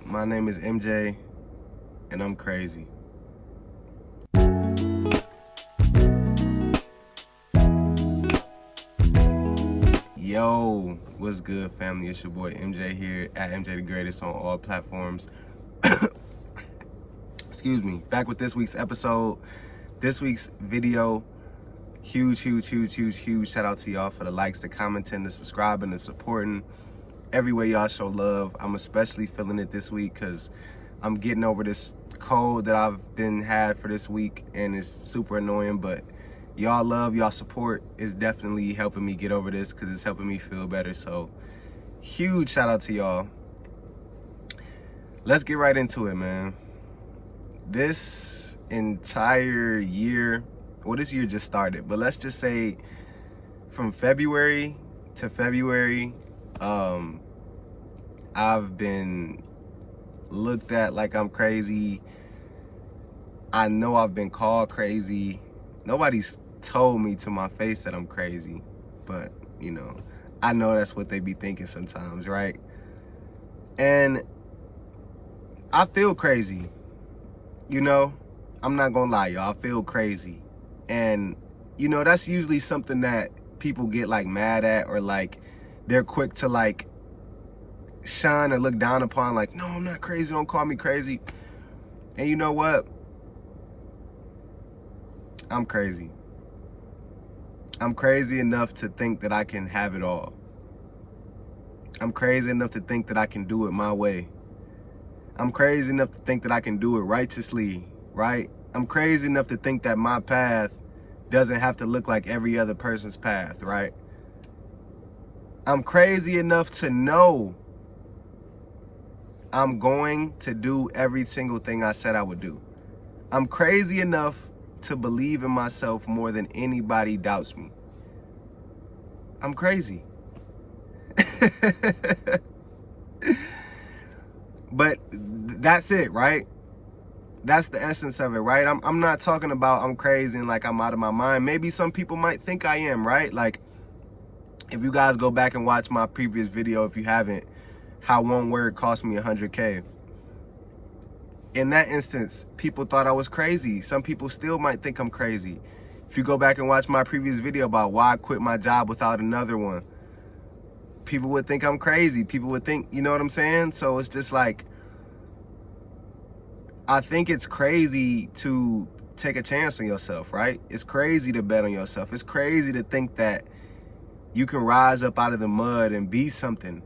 My name is MJ, and I'm crazy. Yo, what's good, family? It's your boy MJ here at MJ the Greatest on all platforms. Excuse me. Back with this week's episode, this week's video. Huge shout out to y'all for the likes, the commenting, the subscribing, the supporting. Every way y'all show love. I'm especially feeling it this week because I'm getting over this cold that I've been had for this week, and it's super annoying, but y'all love, y'all support is definitely helping me get over this because it's helping me feel better. So huge shout out to y'all. Let's get right into it, man. This entire year, well, this year just started, but let's just say from February to February, I've been looked at like I'm crazy. I know I've been called crazy. Nobody's told me to my face that I'm crazy, but you know, I know that's what they be thinking sometimes, right? And I feel crazy, you know, I'm not gonna lie, y'all, I feel crazy. And you know, that's usually something that people get like mad at, or like they're quick to like shun or look down upon, like, no, I'm not crazy, don't call me crazy. And you know what? I'm crazy. I'm crazy enough to think that I can have it all. I'm crazy enough to think that I can do it my way. I'm crazy enough to think that I can do it righteously, right? I'm crazy enough to think that my path doesn't have to look like every other person's path, right? I'm crazy enough to know I'm going to do every single thing I said I would do. I'm crazy enough to believe in myself more than anybody doubts me. I'm crazy. But that's it, right? That's the essence of it, right? I'm not talking about I'm crazy and like I'm out of my mind. Maybe some people might think I am, right? Like, if you guys go back and watch my previous video, if you haven't, how one word cost me 100K. In that instance, people thought I was crazy. Some people still might think I'm crazy. If you go back and watch my previous video about why I quit my job without another one, people would think I'm crazy. People would think, you know what I'm saying? So it's just like, I think it's crazy to take a chance on yourself, right? It's crazy to bet on yourself. It's crazy to think that you can rise up out of the mud and be something.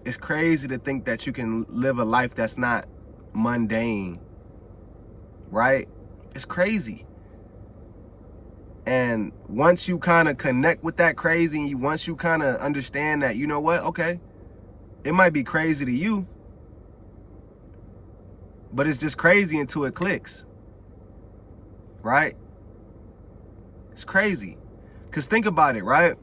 It's crazy to think that you can live a life that's not mundane, right? It's crazy. And once you kind of connect with that crazy, and once you kind of understand that, you know what, okay, it might be crazy to you, but it's just crazy until it clicks, right? It's crazy. Because think about it, right?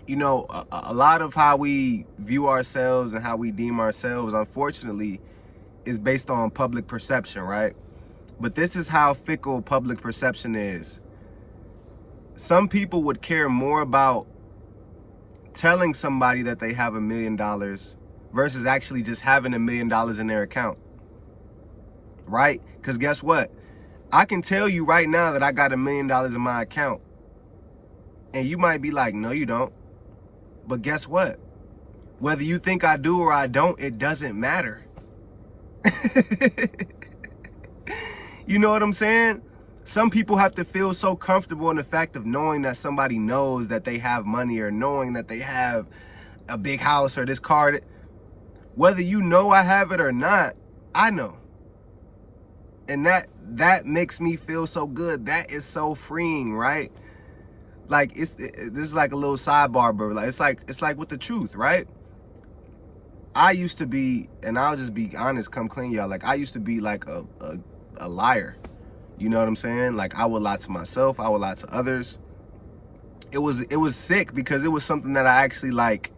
You know, a lot of how we view ourselves and how we deem ourselves, unfortunately, is based on public perception, right? But this is how fickle public perception is. Some people would care more about telling somebody that they have $1 million versus actually just having $1 million in their account, right? Because guess what? I can tell you right now that I got $1 million in my account. And you might be like, no, you don't. But guess what? Whether you think I do or I don't, it doesn't matter. You know what I'm saying? Some people have to feel so comfortable in the fact of knowing that somebody knows that they have money, or knowing that they have a big house or this car. Whether you know I have it or not, I know. And that makes me feel so good. That is so freeing, right? Like, this is like a little sidebar, bro. Like, it's like with the truth, right? I used to be, and I'll just be honest, come clean, y'all. Like, I used to be like a liar. You know what I'm saying? Like, I would lie to myself. I would lie to others. It was sick because it was something that I actually like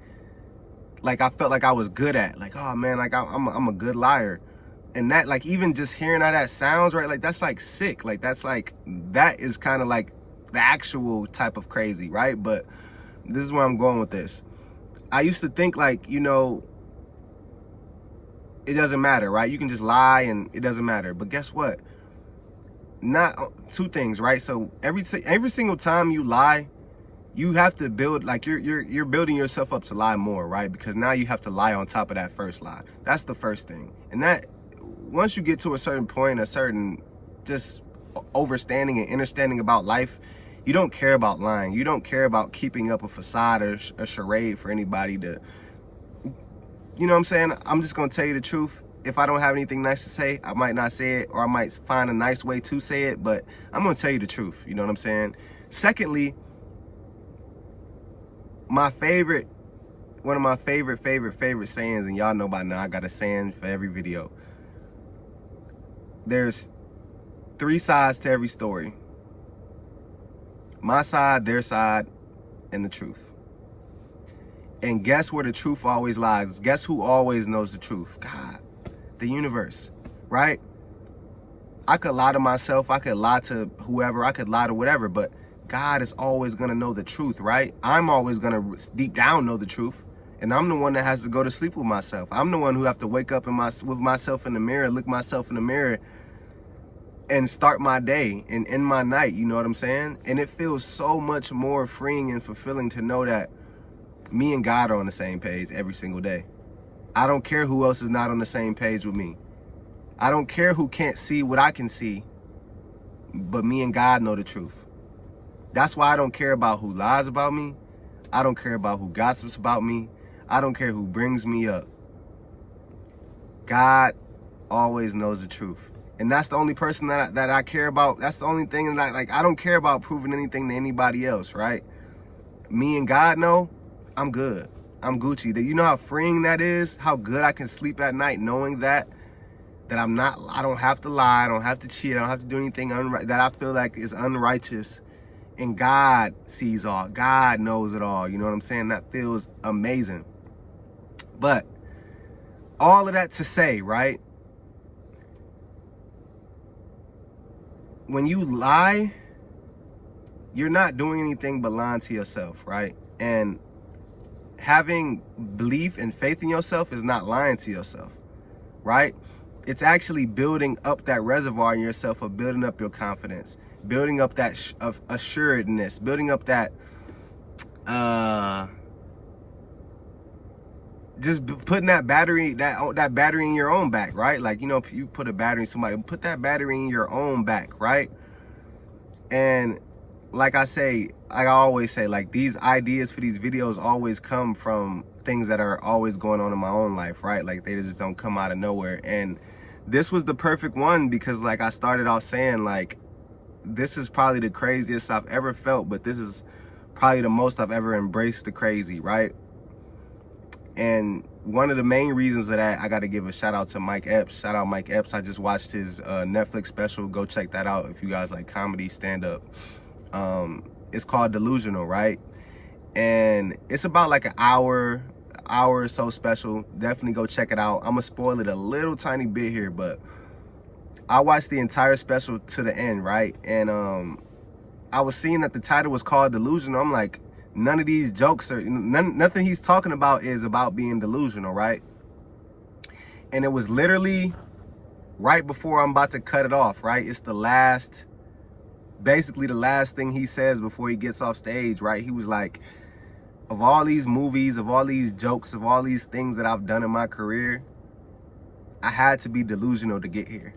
I felt like I was good at. Like, oh man, like I'm a good liar. And that, like, even just hearing how that sounds, right? Like, that's like sick. Like, that's like, that is kind of like the actual type of crazy, right? But this is where I'm going with this. I used to think, like, you know, it doesn't matter, right? You can just lie and it doesn't matter. But guess what? Not two things, right? So every single time you lie, you have to build, like, you're building yourself up to lie more, right? Because now you have to lie on top of that first lie. That's the first thing. And that, once you get to a certain point, a certain just overstanding and understanding about life, you don't care about lying. You don't care about keeping up a facade or a charade for anybody to, you know what I'm saying? I'm just gonna tell you the truth. If I don't have anything nice to say, I might not say it, or I might find a nice way to say it, but I'm gonna tell you the truth. You know what I'm saying? Secondly, one of my favorite sayings, and y'all know by now I got a saying for every video. There's 3 sides to every story. My side, their side, and the truth. And guess where the truth always lies? Guess who always knows the truth? God, the universe, right? I could lie to myself, I could lie to whoever, I could lie to whatever, but God is always gonna know the truth, right? I'm always gonna deep down know the truth. And I'm the one that has to go to sleep with myself. I'm the one who have to wake up with myself in the mirror, look myself in the mirror, and start my day and end my night, you know what I'm saying? And it feels so much more freeing and fulfilling to know that me and God are on the same page every single day. I don't care who else is not on the same page with me. I don't care who can't see what I can see, but me and God know the truth. That's why I don't care about who lies about me. I don't care about who gossips about me. I don't care who brings me up. God always knows the truth. And that's the only person that I care about. That's the only thing that I don't care about proving anything to anybody else, right? Me and God know, I'm good. I'm Gucci. You know how freeing that is? How good I can sleep at night knowing that I don't have to lie, I don't have to cheat, I don't have to do anything that I feel like is unrighteous. And God sees all. God knows it all. You know what I'm saying? That feels amazing. But all of that to say, right? When you lie, you're not doing anything but lying to yourself, right? And having belief and faith in yourself is not lying to yourself, right? It's actually building up that reservoir in yourself of building up your confidence, building up that of assuredness, building up that just putting that battery in your own back, right? Like, you know, you put a battery in somebody, put that battery in your own back, right? And like I always say, like, these ideas for these videos always come from things that are always going on in my own life, right? Like, they just don't come out of nowhere. And this was the perfect one because, like I started off saying, like, this is probably the craziest I've ever felt, but this is probably the most I've ever embraced the crazy, right? And one of the main reasons of that, I got to give a shout out to Mike Epps. Shout out Mike Epps. I just watched his Netflix special. Go check that out if you guys like comedy, stand-up. It's called Delusional, right? And it's about like an hour or so special. Definitely go check it out. I'm gonna spoil it a little tiny bit here, but I watched the entire special to the end, right? And I was seeing that the title was called Delusional. I'm like, none of these jokes are, nothing he's talking about is about being delusional, right? And it was literally right before I'm about to cut it off, right? It's basically the last thing he says before he gets off stage, right? He was like, of all these movies, of all these jokes, of all these things that I've done in my career, I had to be delusional to get here.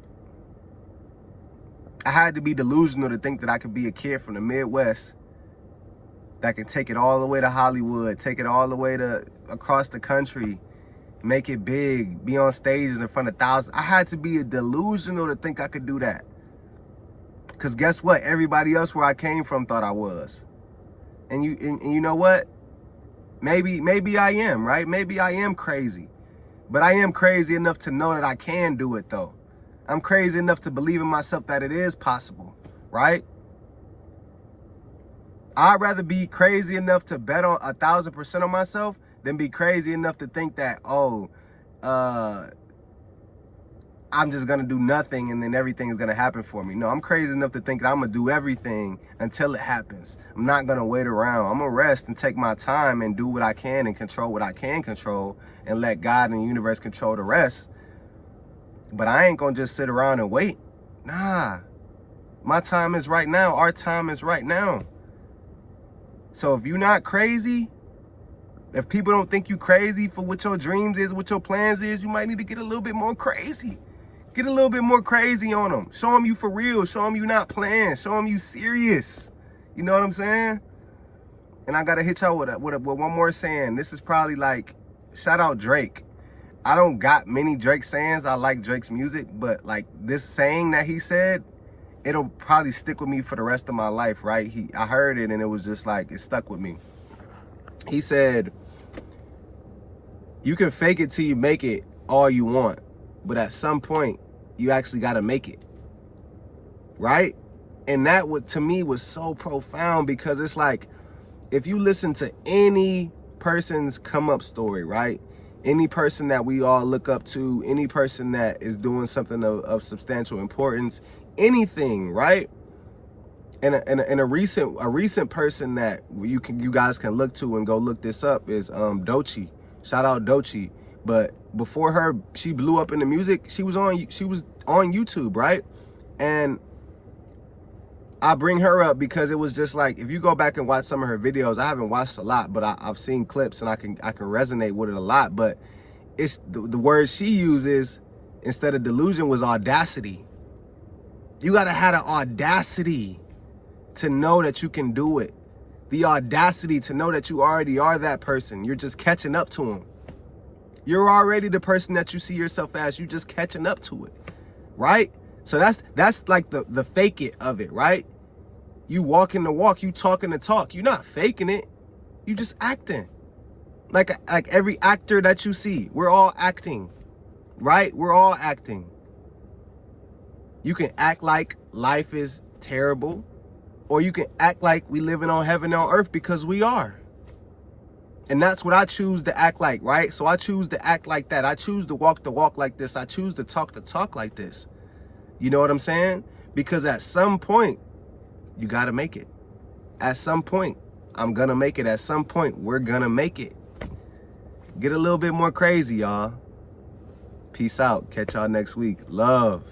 I had to be delusional to think that I could be a kid from the Midwest that can take it all the way to Hollywood, take it all the way to across the country, make it big, be on stages in front of thousands. I had to be delusional to think I could do that. Because guess what? Everybody else where I came from thought I was. And you know what? Maybe I am, right? Maybe I am crazy. But I am crazy enough to know that I can do it, though. I'm crazy enough to believe in myself that it is possible, right? I'd rather be crazy enough to bet on 1,000% on myself than be crazy enough to think that, I'm just gonna do nothing and then everything is gonna happen for me. No, I'm crazy enough to think that I'm gonna do everything until it happens. I'm not gonna wait around. I'm gonna rest and take my time and do what I can and control what I can control and let God and the universe control the rest. But I ain't gonna just sit around and wait. Nah. My time is right now. Our time is right now. So if you're not crazy, if people don't think you crazy for what your dreams is, what your plans is, you might need to get a little bit more crazy. Get a little bit more crazy on them. Show them you for real. Show them you not playing. Show them you serious. You know what I'm saying? And I gotta hit y'all with one more saying. This is probably like, shout out Drake. I don't got many Drake sayings. I like Drake's music, but like this saying that he said, it'll probably stick with me for the rest of my life, right? I heard it and it was just like, it stuck with me. He said, you can fake it till you make it all you want, but at some point, you actually gotta make it, right? And that to me was so profound, because it's like, if you listen to any person's come up story, right? Any person that we all look up to, any person that is doing something of substantial importance, anything, right? And a recent person that you guys can look to and go look this up is Doechii. Shout out Doechii. But before she blew up in the music, she was on YouTube, right? And I bring her up because it was just like, if you go back and watch some of her videos, I haven't watched a lot, but I've seen clips and I can resonate with it a lot. But it's the word she uses instead of delusion was audacity. You gotta have the audacity to know that you can do it. The audacity to know that you already are that person. You're just catching up to them. You're already the person that you see yourself as. You're just catching up to it, right? So that's like the fake it of it, right? You walking the walk, you talking the talk. You're not faking it. You just acting. Like every actor that you see, we're all acting, right? We're all acting. You can act like life is terrible, or you can act like we living on heaven on earth, because we are. And that's what I choose to act like, right? So I choose to act like that. I choose to walk the walk like this. I choose to talk the talk like this. You know what I'm saying? Because at some point, you got to make it. At some point, I'm going to make it. At some point, we're going to make it. Get a little bit more crazy, y'all. Peace out. Catch y'all next week. Love.